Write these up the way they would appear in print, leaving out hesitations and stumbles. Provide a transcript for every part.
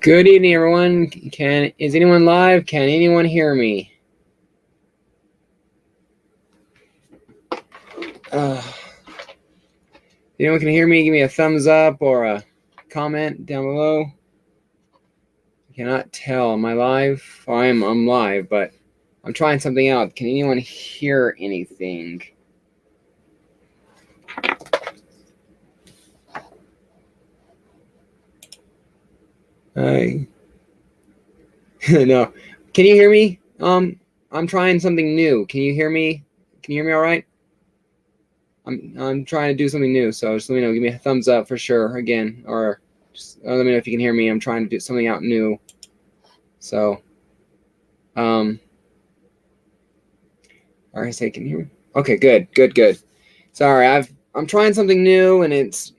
Good evening, everyone. Is anyone live? Can anyone hear me? If anyone can hear me, give me a thumbs up or a comment down below. I cannot tell. Am I live? Oh, I'm live, but I'm trying something out. Can anyone hear anything? No. Can you hear me? I'm trying something new. Can you hear me? Can you hear me all right? I'm trying to do something new, so just let me know. Give me a thumbs up for sure again, or just let me know if you can hear me. I'm trying to do something out new. So, all right, say, can you hear me? Okay, good. Sorry, I'm trying something new and it's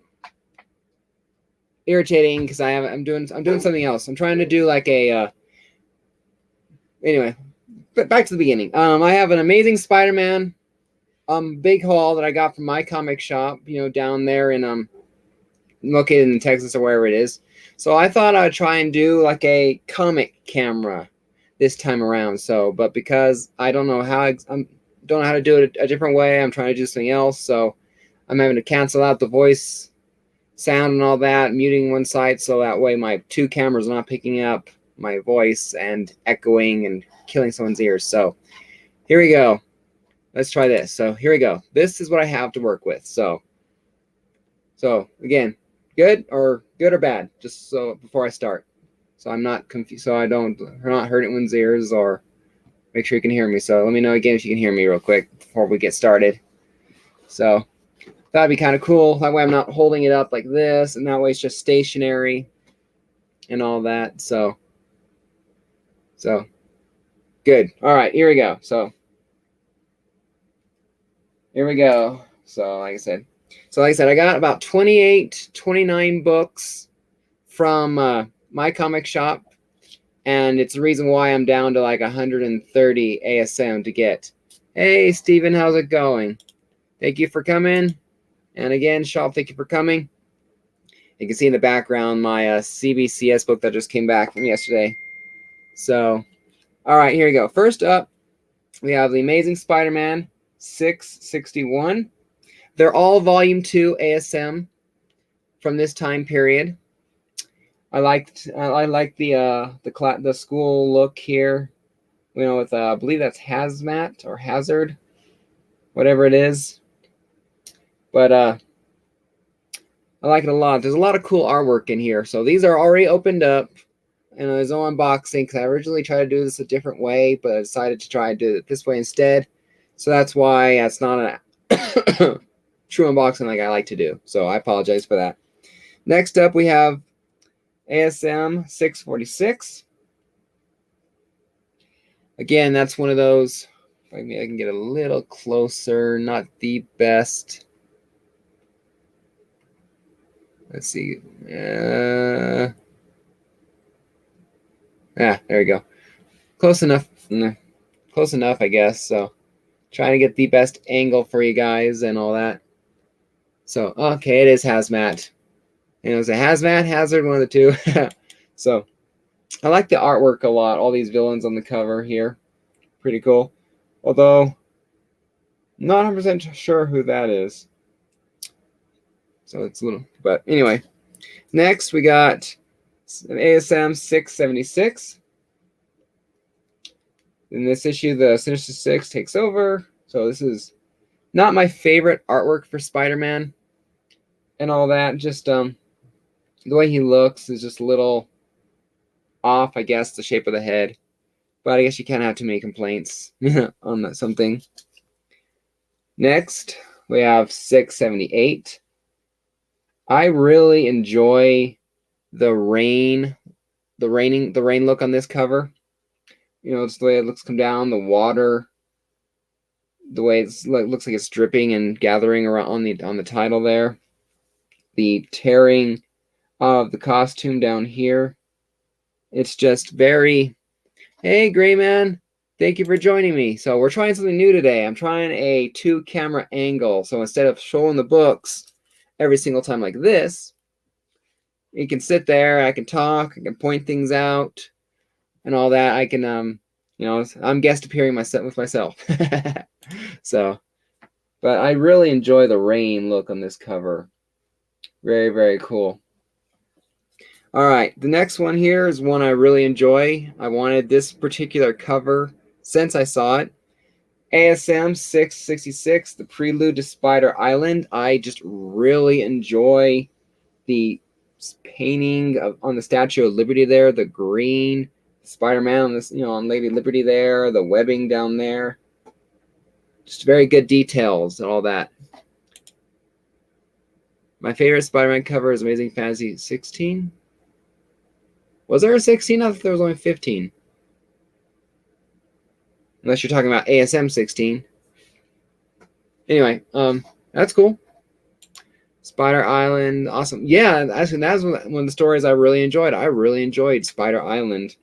irritating because I'm doing something else. I'm trying to do like a anyway. But back to the beginning. I have an Amazing Spider-Man big haul that I got from my comic shop, down there in located in Texas or wherever it is. So I thought I'd try and do like a comic camera this time around. So, but because I don't know how to do it a different way, I'm trying to do something else. So I'm having to cancel out the voice sound and all that, muting one side so that way my two cameras are not picking up my voice and echoing and killing someone's ears. So here we go. Let's try this. So here we go. This is what I have to work with. So again, good or bad, just so before I start. So I'm not confused, so I'm not hurting anyone's ears, or make sure you can hear me. So let me know again if you can hear me real quick before we get started. So that'd be kind of cool. That way I'm not holding it up like this, and that way it's just stationary and all that. So good. All right, here we go. So here we go. So like I said, I got about 29 books from my comic shop, and it's the reason why I'm down to like 130 ASM to get. Hey, Steven, how's it going? Thank you for coming. And again, shop, thank you for coming. You can see in the background my CBCS book that just came back from yesterday. So, all right, here we go. First up, we have The Amazing Spider-Man 661. They're all Volume 2 ASM from this time period. I like the school look here, with I believe that's hazmat or hazard, whatever it is. But I like it a lot. There's a lot of cool artwork in here. So these are already opened up, and there's no unboxing because I originally tried to do this a different way, but I decided to try and do it this way instead. So that's why it's not a true unboxing like I like to do. So I apologize for that. Next up, we have ASM 646. Again, that's one of those. Maybe I can get a little closer. Not the best. Let's see. Yeah, there we go. Close enough. Close enough, I guess. So trying to get the best angle for you guys and all that. So, okay, it is hazmat. It's a hazmat, hazard, one of the two. So I like the artwork a lot. All these villains on the cover here. Pretty cool. Although, not 100% sure who that is. So it's a little, but anyway. Next, we got ASM 676. In this issue, the Sinister Six takes over. So this is not my favorite artwork for Spider-Man and all that. Just the way he looks is just a little off, I guess, the shape of the head. But I guess you can't have too many complaints on that something. Next, we have 678. I really enjoy the rain look on this cover. It's the way it looks come down, the water, the way it looks like it's dripping and gathering around on the title there. The tearing of the costume down here. It's just very, hey, Gray Man, thank you for joining me. So we're trying something new today. I'm trying a 2-camera angle. So instead of showing the books every single time like this, it can sit there. I can talk. I can point things out and all that. I can, you know, I'm guest appearing with myself. So, but I really enjoy the rain look on this cover. Very, very cool. All right, the next one here is one I really enjoy. I wanted this particular cover since I saw it. ASM 666, The Prelude to Spider Island. I just really enjoy the painting on the Statue of Liberty there, the green Spider-Man on this, you know, on Lady Liberty there, the webbing down there. Just very good details and all that. My favorite Spider-Man cover is Amazing Fantasy 16. Was there a 16? I thought there was only 15. Unless you're talking about ASM 16. Anyway, that's cool. Spider Island, awesome. Yeah, actually, that's one of the stories I really enjoyed. I really enjoyed Spider Island.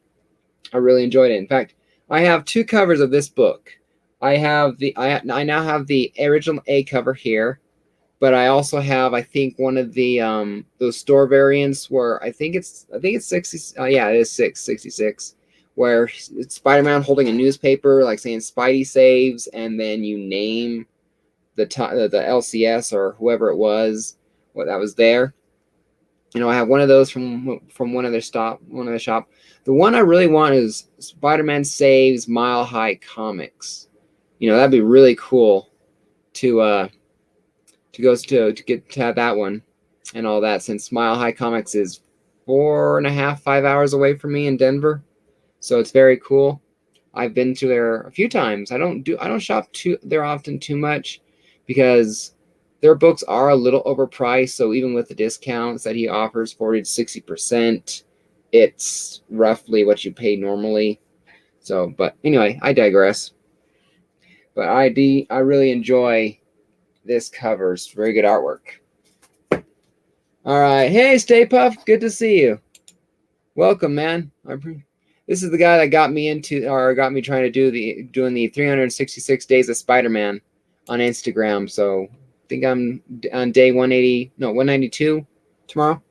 I really enjoyed it. In fact, I have 2 covers of this book. I now have the original A cover here, but I also have, I think, one of the those store variants where I think it's 60. Yeah, it is 666, where it's Spider-Man holding a newspaper, like saying Spidey saves, and then you name the LCS or whoever it was, what that was there. You know, I have one of those from one of the shop. The one I really want is Spider-Man Saves Mile High Comics. You know, that'd be really cool to get to have that one and all that, since Mile High Comics is 4.5, 5 hours away from me in Denver. So it's very cool. I've been to there a few times. I don't shop there often too much because their books are a little overpriced. So even with the discounts that he offers, 40 to 60%, it's roughly what you pay normally. So, but anyway, I digress. But I really enjoy this cover. It's very good artwork. All right. Hey, Stay Puft. Good to see you. Welcome, man. This is the guy that got me trying to doing the 366 Days of Spider-Man on Instagram. So I think I'm on day 192 tomorrow.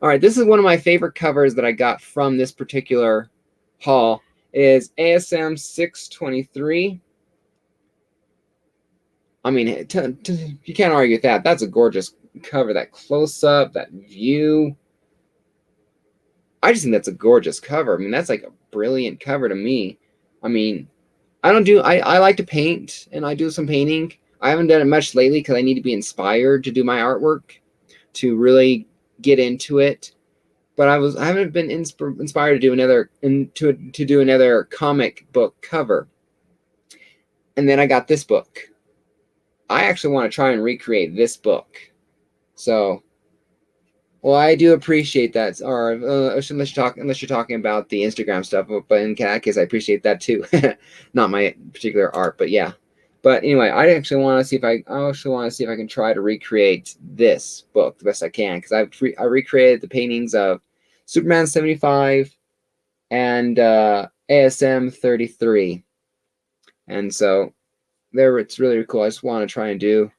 All right. This is one of my favorite covers that I got from this particular haul. It is ASM 623. I mean, you can't argue with that. That's a gorgeous cover. That close-up, that view. I just think that's a gorgeous cover. I mean, that's like a brilliant cover to me. I mean, I like to paint, and I do some painting. I haven't done it much lately because I need to be inspired to do my artwork, to really get into it. But I haven't been inspired to do another comic book cover. And then I got this book. I actually want to try and recreate this book. So, well, I do appreciate that. Or unless you're talking about the Instagram stuff, but in that case, I appreciate that too. Not my particular art, but yeah. But anyway, I actually want to see if I can try to recreate this book the best I can, because I recreated the paintings of Superman 75 and ASM 33, and so there, it's really cool. I just want to try and do.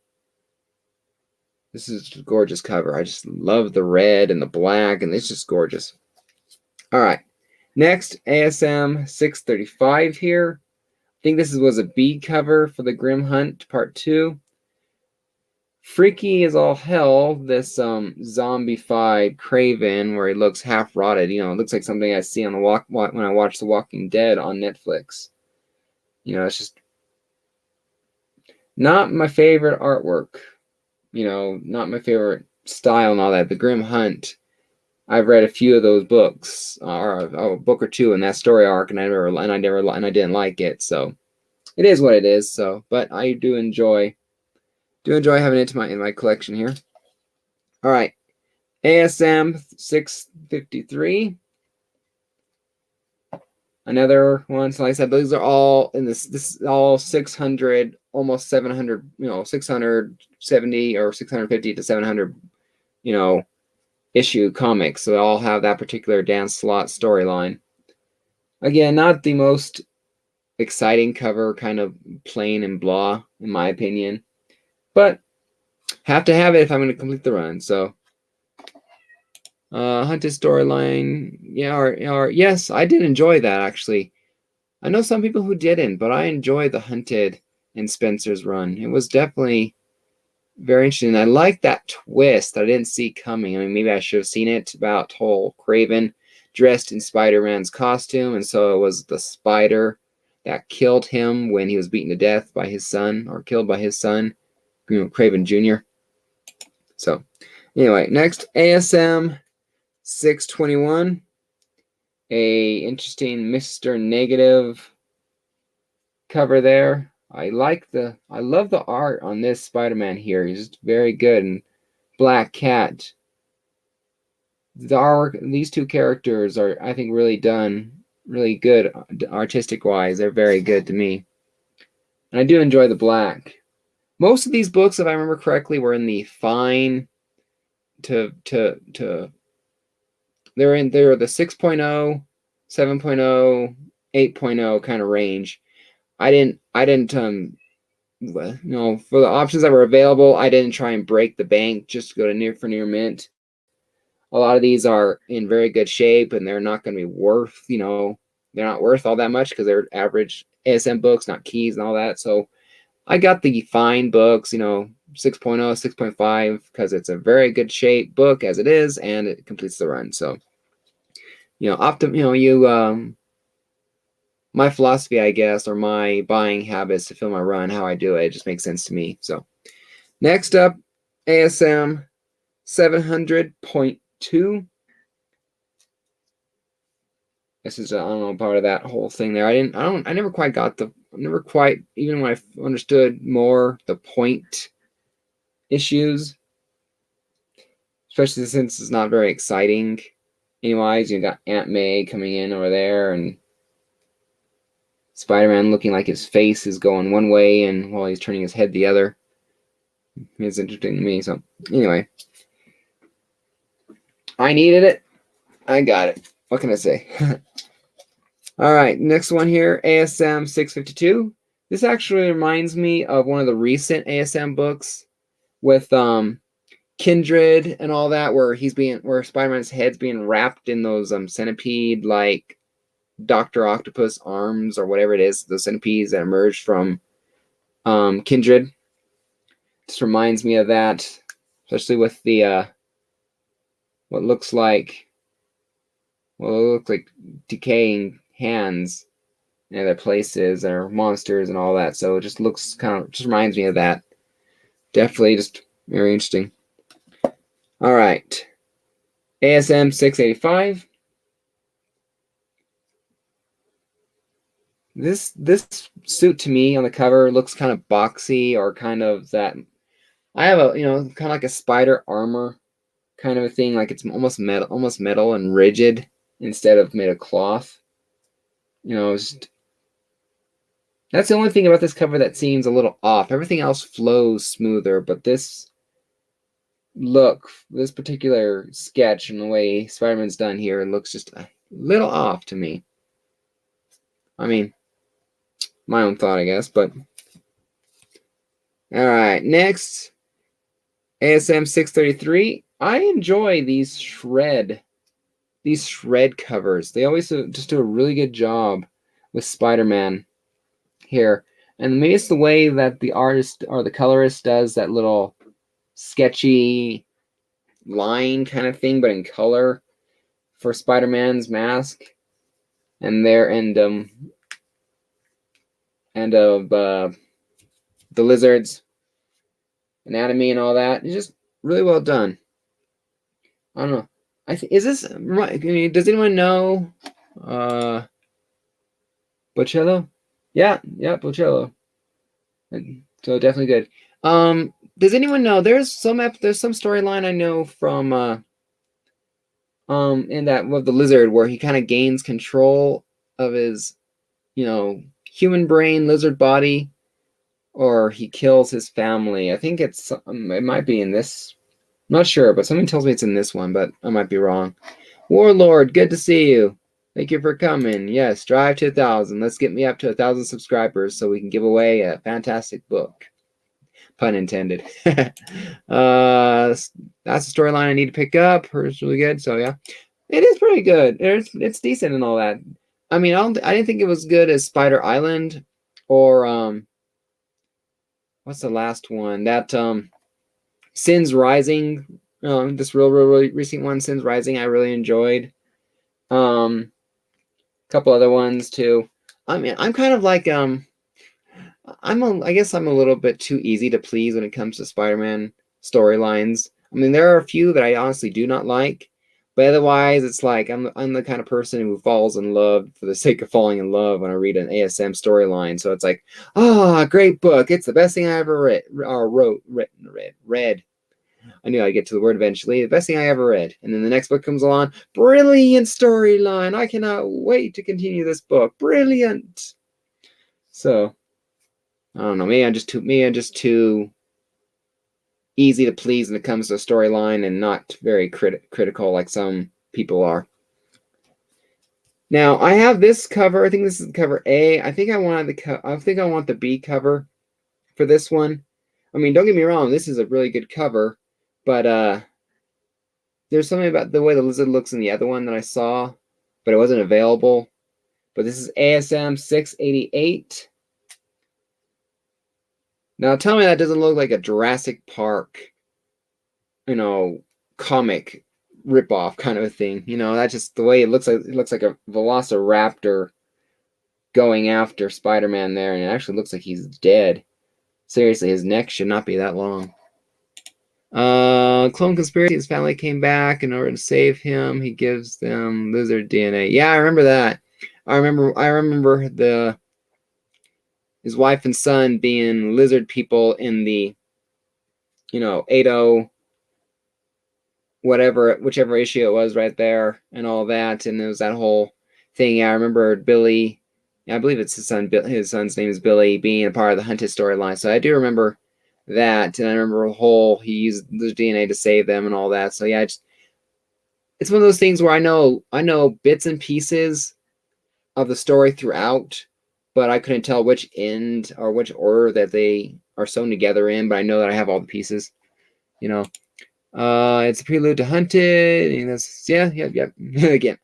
This is a gorgeous cover. I just love the red and the black, and it's just gorgeous. All right, next ASM 635 here. I think this was a B cover for the Grim Hunt Part 2. Freaky as all hell, this zombified Craven, where he looks half rotted. You know, it looks like something I see on when I watch The Walking Dead on Netflix. You know, it's just not my favorite artwork. You know, not my favorite style and all that. The Grim Hunt, I've read a few of those books, or a book or two in that story arc, and I didn't like it. So it is what it is. So, but I do enjoy having it in my collection here. All right, ASM 653. Another one. So like I said, these are all in this is all 600, almost 700, 670 or 650 to 700, issue comics. So they all have that particular Dan Slott storyline. Again, not the most exciting cover, kind of plain and blah, in my opinion. But have to have it if I'm going to complete the run. So Hunted storyline, yeah, or yes, I did enjoy that actually. I know some people who didn't, but I enjoyed the Hunted in Spencer's run. It was definitely very interesting. I like that twist that I didn't see coming. I mean, maybe I should have seen it about whole Kraven dressed in Spider-Man's costume, and so it was the spider that killed him when he was beaten to death by his son, or killed by his son, Kraven Jr. So, anyway, next ASM 621, a interesting Mr. Negative cover there. I love the art on this Spider-Man here. He's just very good. And Black Cat. These two characters are, I think, really done really good artistic wise. They're very good to me. And I do enjoy the black. Most of these books, if I remember correctly, were in the fine to they're the 6.0, 7.0, 8.0 kind of range. I didn't for the options that were available, I didn't try and break the bank just to go to near mint. A lot of these are in very good shape, and they're not going to be worth, they're not worth all that much because they're average ASM books, not keys and all that. So I got the fine books, 6.0, 6.5, because it's a very good shape book as it is, and it completes the run. So, my philosophy, I guess, or my buying habits to fill my run, how I do it just makes sense to me. So next up, ASM 700.2. This is I don't know, part of that whole thing there. I never quite even when I understood more the point issues, especially since it's not very exciting. Anyways, you got Aunt May coming in over there, and Spider-Man looking like his face is going one way and while he's turning his head the other. It's interesting to me. So anyway, I needed it. I got it. What can I say? All right, next one here, ASM 652. This actually reminds me of one of the recent ASM books with Kindred and all that, where Spider-Man's head's being wrapped in those centipede like Dr. Octopus arms or whatever it is, those centipedes that emerged from Kindred. Just reminds me of that, especially with the what looks like decaying hands in other places or monsters and all that. So it just reminds me of that. Definitely just very interesting. All right. ASM 685. This suit to me on the cover looks kind of boxy, or kind of that. I have a kind of like a spider armor kind of a thing, like it's almost metal and rigid instead of made of cloth. That's the only thing about this cover that seems a little off. Everything else flows smoother, but this particular sketch and the way Spider-Man's done here looks just a little off to me. I mean, my own thought, I guess, but all right, next, ASM 633. I enjoy these shred covers. They always just do a really good job with Spider-Man here. And maybe it's the way that the artist or the colorist does that little sketchy line kind of thing, but in color for Spider-Man's mask and the lizard's anatomy and all that. It's just really well done. I don't know. Is this right? Does anyone know Bocello? Yeah, Bocello. So definitely good. Does anyone know? There's some storyline I know from in that with the lizard where he kind of gains control of his human brain lizard body, or he kills his family. I think it might be in this. I'm not sure, but something tells me it's in this one, but I might be wrong. Warlord, good to see you. Thank you for coming. Yes, drive to 1,000. Let's get me up to 1,000 subscribers so we can give away a fantastic book. Pun intended. That's a storyline I need to pick up. It's really good. So yeah, it is pretty good. It's decent and all that. I mean, I didn't think it was good as Spider Island or what's the last one? That Sins Rising. This really recent one, Sins Rising, I really enjoyed. A couple other ones too. I mean, I'm kind of like I guess I'm a little bit too easy to please when it comes to Spider-Man storylines. I mean, there are a few that I honestly do not like, but otherwise, it's like I'm the kind of person who falls in love for the sake of falling in love when I read an ASM storyline. So it's like, great book! It's the best thing I ever read or read. I knew I'd get to the word eventually. The best thing I ever read, and then the next book comes along. Brilliant storyline! I cannot wait to continue this book. Brilliant. So I don't know. Maybe I'm just too easy to please when it comes to a storyline, and not very critical like some people are. Now I have this cover. I think this is cover A. I think I want the B cover for this one. I mean, don't get me wrong. This is a really good cover, but there's something about the way the lizard looks in the other one that I saw, but it wasn't available. But this is ASM 688. Now tell me that doesn't look like a Jurassic Park, comic ripoff kind of a thing. That's just the way it looks like. It looks like a Velociraptor going after Spider-Man there, and it actually looks like he's dead. Seriously, his neck should not be that long. Clone Conspiracy, his family came back in order to save him. He gives them lizard DNA. Yeah, I remember that. I remember his wife and son being lizard people in the 80 whichever issue it was right there and all that, and there was that whole thing. Yeah, I remember Billy, I believe it's his son, his son's name is Billy, being a part of the Hunted storyline. So I do remember that, and I remember the whole he used the DNA to save them and all that. So yeah, it's one of those things where I know bits and pieces of the story throughout, but I couldn't tell which end or which order that they are sewn together in. But I know that I have all the pieces. It's a prelude to Hunted. And that's, yeah. Again,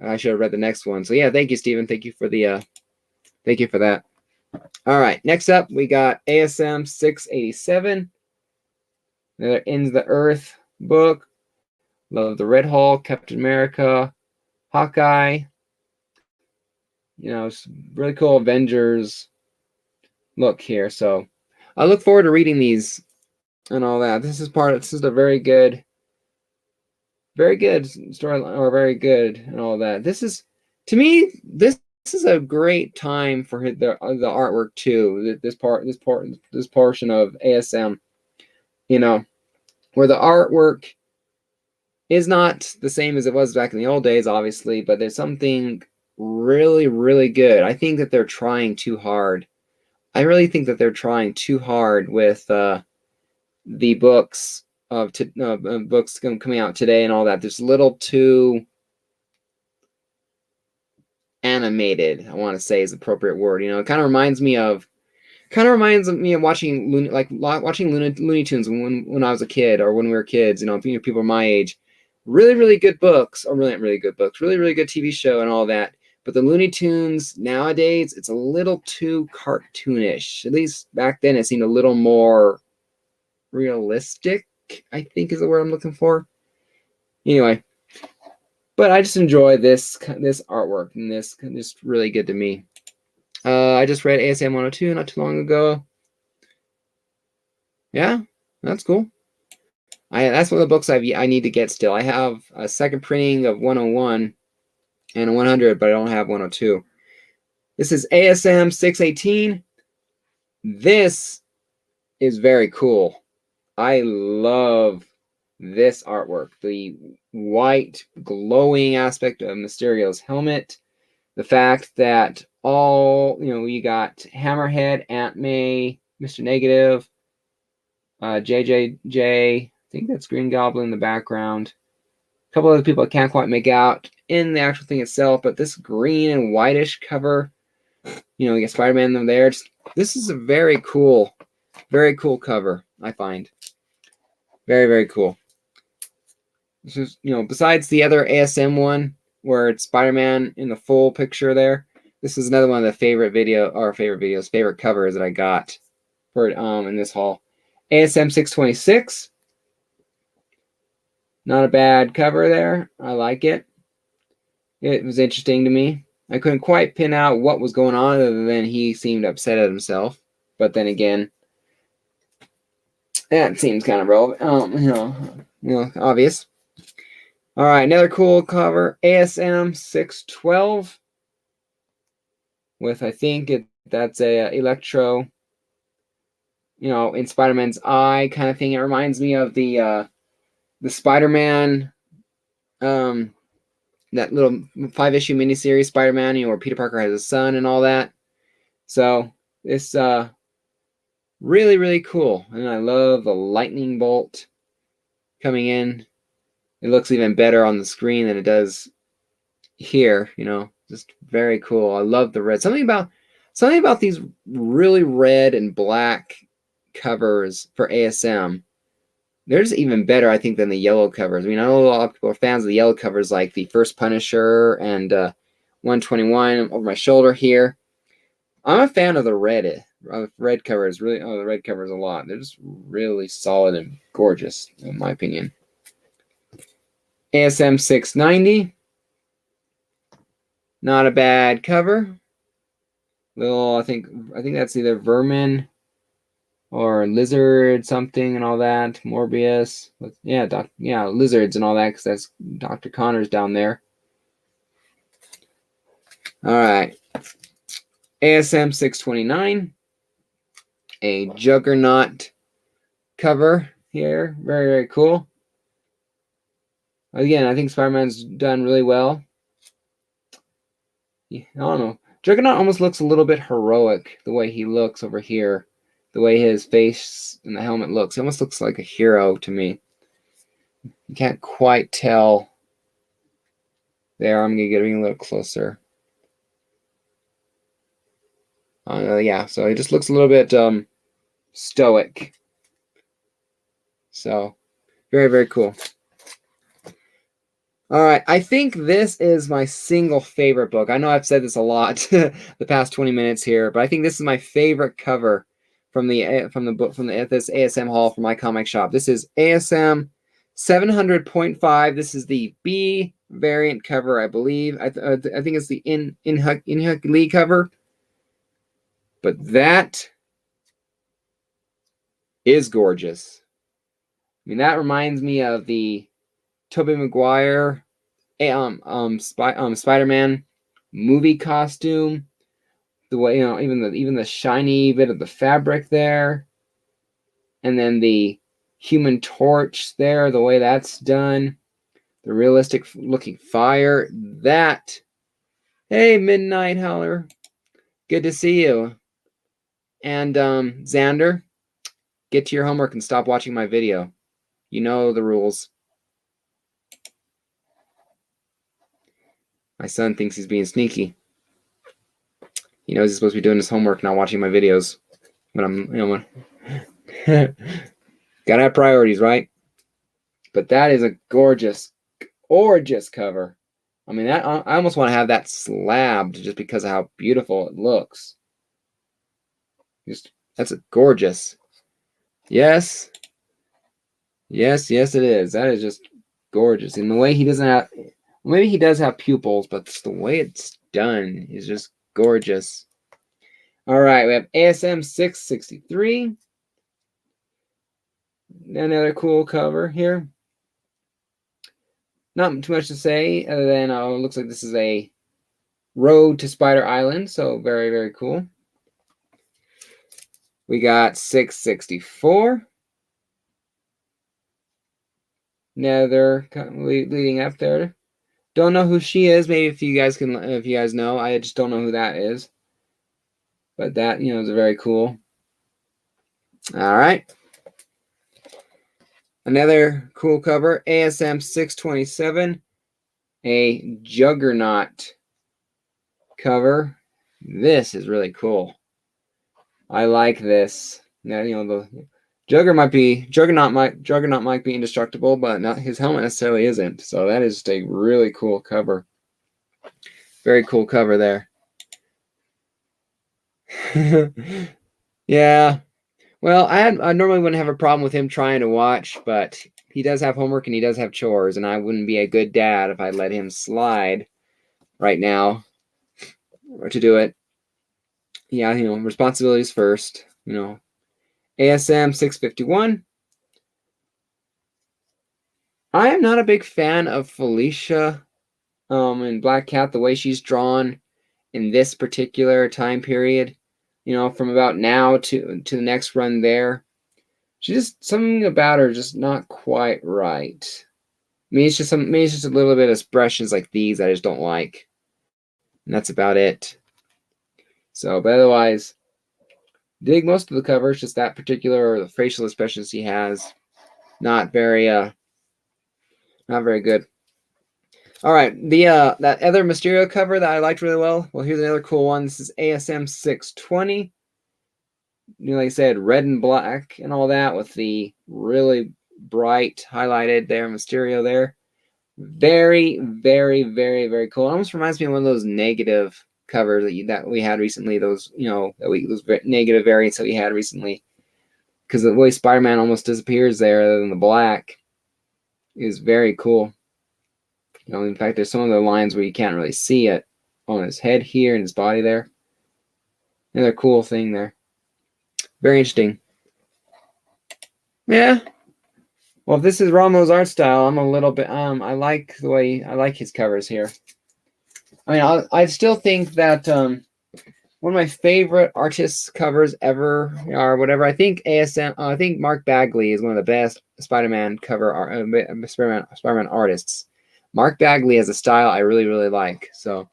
I should have read the next one. So yeah, thank you, Stephen. Thank you for that. All right, next up we got ASM 687. Another Ends the Earth book. Love the Red Hulk, Captain America, Hawkeye. It's really cool Avengers look here. So I look forward to reading these and all that. This is a very good storyline, or very good and all that. To me, this is a great time for the artwork too. This portion of ASM, where the artwork is not the same as it was back in the old days, obviously, but there's something really, really good. I think that they're trying too hard. I really think that they're trying too hard with the books books coming out today and all that. There's a little too animated, I want to say is the appropriate word. It kind of reminds me of watching Looney Tunes when I was a kid, or when we were kids. People my age. Really, really good books, or really good books, really, really good TV show and all that. But the Looney Tunes nowadays, it's a little too cartoonish. At least back then, it seemed a little more realistic, I think is the word I'm looking for. Anyway, but I just enjoy this artwork, and this really good to me. I just read ASM 102 not too long ago. Yeah, that's cool. That's one of the books I need to get still. I have a second printing of 101 and a 100, but I don't have 102. This is ASM 618. This is very cool. I love this artwork. The white glowing aspect of Mysterio's helmet. The fact that we got Hammerhead, Aunt May, Mr. Negative, JJJ, I think that's Green Goblin in the background. A couple other people I can't quite make out in the actual thing itself, but this green and whitish cover, we got Spider-Man there. This is a very cool Very cool cover, I find. Very, very cool. This is, besides the other ASM one where it's Spider-Man in the full picture there, this is another one of the favorite covers that I got for in this haul. ASM 626. Not a bad cover there. I like it. It was interesting to me. I couldn't quite pin out what was going on other than he seemed upset at himself. But then again, that seems kind of relevant. Obvious. All right, another cool cover, ASM 612 with, I think that's a Electro, in Spider-Man's eye kind of thing. It reminds me of the Spider-Man, that little 5-issue miniseries Spider-Man, where Peter Parker has a son and all that. So this really, really cool. And I love the lightning bolt coming in. It looks even better on the screen than it does here, just very cool. I love the red. Something about these really red and black covers for ASM. They're just even better, I think, than the yellow covers. I mean, I know a lot of people are fans of the yellow covers, like the first Punisher and 121 over my shoulder here. I'm a fan of the red. Red covers, really. Oh, the red covers a lot. They're just really solid and gorgeous, in my opinion. ASM 690. Not a bad cover. Little, I think that's either Vermin or Lizard something and all that. Morbius. Yeah, Lizards and all that, because that's Dr. Connors down there. All right. ASM 629. A Juggernaut cover here. Very, very cool. Again, I think Spider-Man's done really well. I don't know. Juggernaut almost looks a little bit heroic, the way he looks over here. The way his face and the helmet looks. He almost looks like a hero to me. You can't quite tell. There, I'm going to get a little closer. Yeah, so he just looks a little bit stoic. So, very, very cool. All right, I think this is my single favorite book. I know I've said this a lot the past 20 minutes here, but I think this is my favorite cover from this ASM haul from my comic shop. This is ASM 700.5. This is the B variant cover, I believe. I think it's the In-Huk Lee cover. But that is gorgeous. I mean, that reminds me of the Tobey Maguire Spider-Man movie costume. The way, even the shiny bit of the fabric there. And then the Human Torch there, the way that's done. The realistic looking fire. That. Hey, Midnight Howler. Good to see you. And Xander, get to your homework and stop watching my video. You know the rules. My son thinks he's being sneaky. He knows he's supposed to be doing his homework, not watching my videos. When I'm, gotta have priorities, right? But that is a gorgeous, gorgeous cover. I mean, I almost want to have that slabbed just because of how beautiful it looks. That's a gorgeous. Yes. Yes, it is. That is just gorgeous. And the way he doesn't have, maybe he does have pupils, but the way it's done is just gorgeous. All right, we have ASM 663. Another cool cover here. Not too much to say other than it looks like this is a Road to Spider Island, so very, very cool. We got 664. Another leading up there. Don't know who she is. Maybe if you guys know, I just don't know who that is. But that, is very cool. All right. Another cool cover, ASM 627, a Juggernaut cover. This is really cool. I like this. Yeah, the Juggernaut might be indestructible, but not his helmet necessarily isn't. So that is a really cool cover. Very cool cover there. Yeah. Well, I normally wouldn't have a problem with him trying to watch, but he does have homework and he does have chores, and I wouldn't be a good dad if I let him slide right now or to do it. Yeah, responsibilities first. ASM 651. I am not a big fan of Felicia in Black Cat, the way she's drawn in this particular time period, from about now to the next run there. Something about her just not quite right. Maybe it's just a little bit of expressions like these I just don't like. And that's about it. So, but otherwise, dig most of the covers, just that particular, or the facial expressions he has. Not very good. All right, that other Mysterio cover that I liked really well. Well, here's another cool one. This is ASM 620. Like I said, red and black and all that with the really bright highlighted there Mysterio there. Very, very, very, very cool. It almost reminds me of one of those negative covers that we had recently. Those those negative variants that we had recently, because the way Spider-Man almost disappears there, other than the black, is very cool. In fact, there's some of the lines where you can't really see it on his head here and his body there. Another cool thing there. Very interesting. Yeah. Well, if this is Ramo's art style, I'm a little bit I like his covers here. I mean, I still think that one of my favorite artists covers ever or whatever. I think I think Mark Bagley is one of the best Spider-Man Spider-Man artists. Mark Bagley has a style I really, really like. So,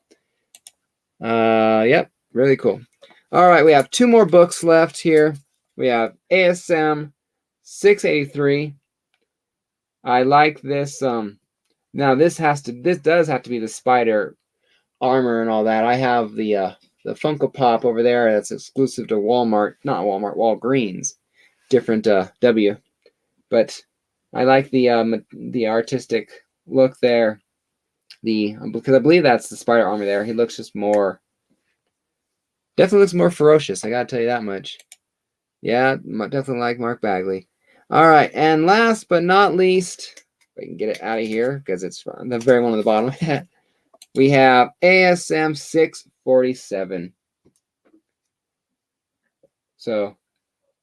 yep, really cool. All right, we have 2 more books left here. We have ASM 683. I like this. Now this does have to be the spider armor and all that. I have the Funko Pop over there that's exclusive to Walmart, not Walmart, Walgreens. Different W. But I like the artistic look there. Because I believe that's the spider armor there. He looks just definitely looks more ferocious. I gotta tell you that much. Yeah, definitely like Mark Bagley. All right, and last but not least, if I can get it out of here because it's the very one on the bottom. We have ASM 647. So,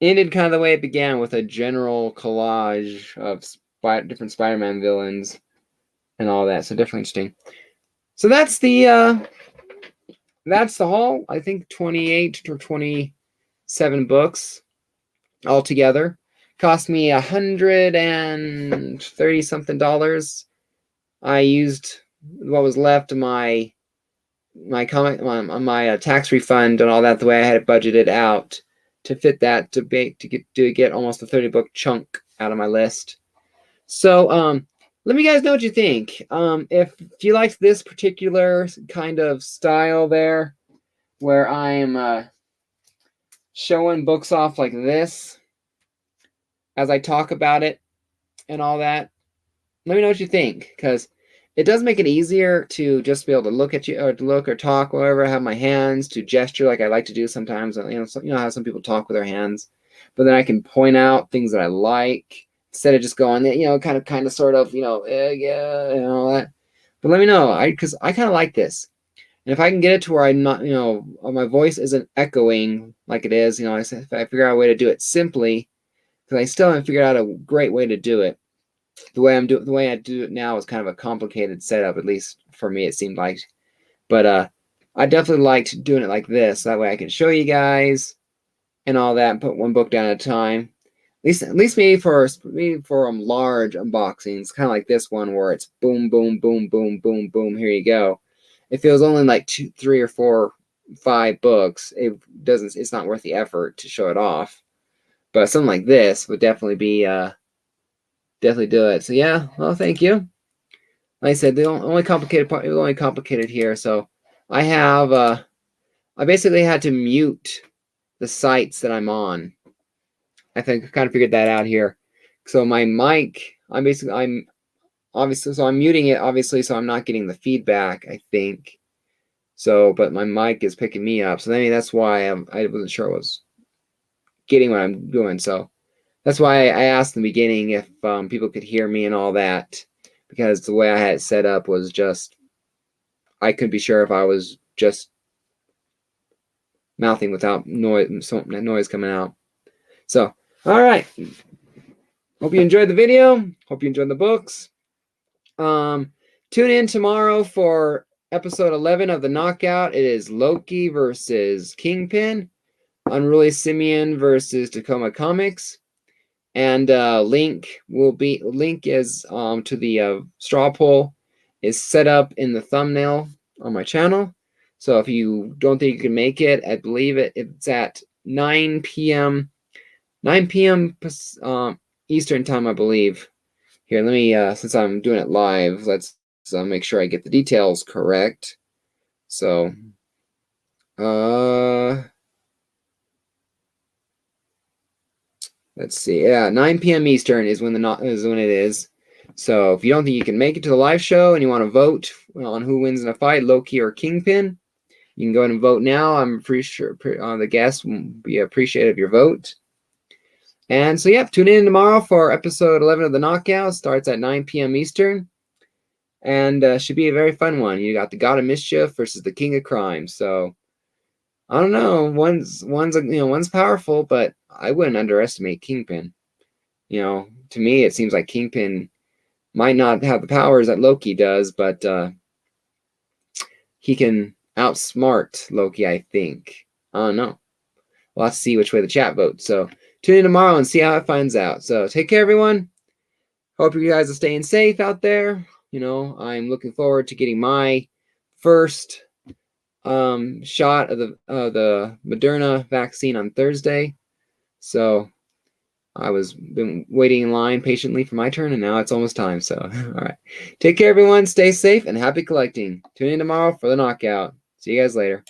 ended kind of the way it began, with a general collage of different Spider-Man villains and all that. So definitely interesting. So that's the haul. I think 28 or 27 books altogether. Cost me $130 something. I used what was left of my tax refund and all that, the way I had it budgeted out to fit that to get almost a 30 book chunk out of my list. So let me guys know what you think. If you liked this particular kind of style there, where I'm showing books off like this as I talk about it and all that, let me know what you think, because it does make it easier to just be able to look at you, or to look or talk, whatever. I have my hands to gesture like I like to do sometimes. You know how some people talk with their hands, but then I can point out things that I like instead of just going, kind of sort of, yeah, and all that. But let me know, because I kind of like this. And if I can get it to where I'm not, my voice isn't echoing like it is, if I figure out a way to do it simply, because I still haven't figured out a great way to do it. The way I do it now is kind of a complicated setup, at least for me, it seemed like. But I definitely liked doing it like this. That way I can show you guys and all that, and put one book down at a time. At least maybe for large unboxings, kind of like this one where it's boom, boom, boom, boom, boom, boom. Here you go. If it was only like 2, 3, or 4, 5 books, it's not worth the effort to show it off. But something like this would definitely be definitely do it. So yeah, well, thank you. Like I said, the only complicated part, it was only complicated here. So I basically had to mute the sites that I'm on I think kind of figured that out here. So my mic, I'm obviously, so I'm muting it obviously, so I'm not getting the feedback, I think. So, but my mic is picking me up. So maybe that's why I wasn't sure I was getting what I'm doing. So that's why I asked in the beginning if people could hear me and all that, because the way I had it set up was just, I couldn't be sure if I was just mouthing without noise coming out. So, all right. Hope you enjoyed the video. Hope you enjoyed the books. Tune in tomorrow for episode 11 of The Knockout. It is Loki versus Kingpin, Unruly Simeon versus Tacoma Comics, and link is to the straw poll is set up in the thumbnail on my channel. So if you don't think you can make it, I believe it's at 9 p.m. Eastern time, I believe. Here, let me, since I'm doing it live, let's make sure I get the details correct. So, let's see. Yeah, 9 p.m. Eastern is when it is. So if you don't think you can make it to the live show and you want to vote on who wins in a fight, Loki or Kingpin, you can go ahead and vote now. I'm pretty sure the guests will be appreciative of your vote. And so, yeah, tune in tomorrow for episode 11 of The Knockout. Starts at 9 p.m. Eastern. And should be a very fun one. You got the God of Mischief versus the King of Crime. So, I don't know. One's powerful, but I wouldn't underestimate Kingpin. To me, it seems like Kingpin might not have the powers that Loki does, but he can outsmart Loki, I think. I don't know. We'll have to see which way the chat votes. So, tune in tomorrow and see how it finds out. So take care, everyone. Hope you guys are staying safe out there. I'm looking forward to getting my first shot of the Moderna vaccine on Thursday. So I was been waiting in line patiently for my turn, and now it's almost time. So all right, take care, everyone. Stay safe and happy collecting. Tune in tomorrow for The Knockout. See you guys later.